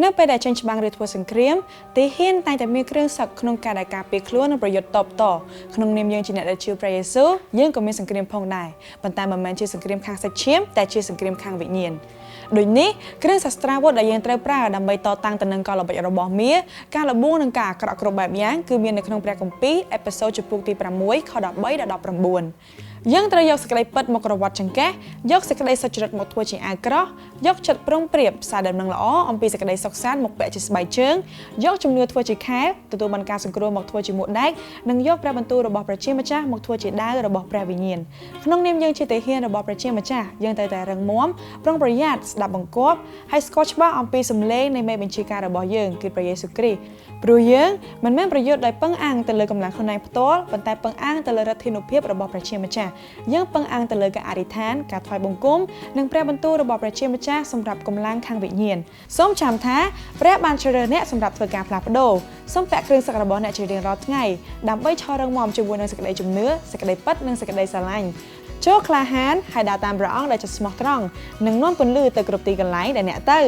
នៅពេលដែលចេញច្បាំងឬធ្វើសង្គ្រាមទីហ៊ានតែងតែមានគ្រឿងសឹកក្នុងការដែលការពារខ្លួននិងប្រយុទ្ធតបតក្នុងនាមយើងជាអ្នកដែលជឿព្រះយេស៊ូវយើងក៏មានសង្គ្រាមផងដែរប៉ុន្តែមិនមែនជាសង្គ្រាមខាងសាច់ឈាមតែជាសង្គ្រាមខាងវិញ្ញាណដូចនេះគ្រឿងសាស្ត្រាវុធដែលយើងត្រូវប្រើដើម្បីតតាំងទៅនឹងកលល្បិចរបស់មារការលបួងនិងការអាក្រក់គ្រប់បែបយ៉ាងគឺមាននៅក្នុងព្រះគម្ពីរអេពីសូតជំពូកទី6ខ13ដល់19យើងត្រូវយកសេចក្តីពិតមកក្រវ៉ាត់ចង្កេះយកសេចក្តីសុចរិតមកធ្វើជាអាវក្រោះយកចិត្តប្រុងប្រៀបផ្សារដំណឹងល្អអំពីសេចក្តីសុខសាន្តមកពាក់ជាស្បែកជើងយកជំនឿធ្វើជាខែទទួលបានការសង្គ្រោះមកធ្វើជាមួកដែកនិងយកព្រះបន្ទូលរបស់ព្រះជាម្ចាស់មកធ្វើជាដាវរបស់ព្រះវិញ្ញាណក្នុងនាមយើងជាទាហានរបស់ព្រះជាម្ចាស់យើងត្រូវតែរឹងមាំប្រុងប្រយ័ត្នស្ដាប់បង្គាប់ហើយស្គាល់ច្បាស់អំពីសម្លេងនៃមេបញ្ជាការរបស់យើងគឺព្រះយេស៊ូវគ្រីស្ទព្រោះយើងមិនមែនប្រយុទ្ធដោយពឹងអាងទៅលើកម្លាំងខ្លួនឯងផ្ទាល់ប៉ុន្តែពឹងអាងទៅលើឫទ្ធានុភាពរបស់ព្រះជាម្ចាស់យើងពឹងអាងទៅលើការអធិដ្ឋានការថ្វាយបង្គំនិងព្រះបន្ទូលរបស់ព្រះជាម្ចាស់សម្រាប់កម្លាំងខាងវិញ្ញាណសូមចាំថាព្រះបានជ្រើសរើសអ្នកសម្រាប់ធ្វើការផ្លាស់ប្ដូរសូមពាក់គ្រឿងសឹករបស់អ្នកជារៀងរាល់ថ្ងៃដើម្បីឈររឹងមាំជាមួយនឹងសេចក្តីជំនឿសេចក្តីពិតនិងសេចក្តីស្រឡាញ់ចូលក្លាហានហើយដើរតាមព្រះអង្គដែលជាស្មោះត្រង់និងនាំពន្លឺទៅគ្រប់ទីកន្លែងដែលអ្នកទៅ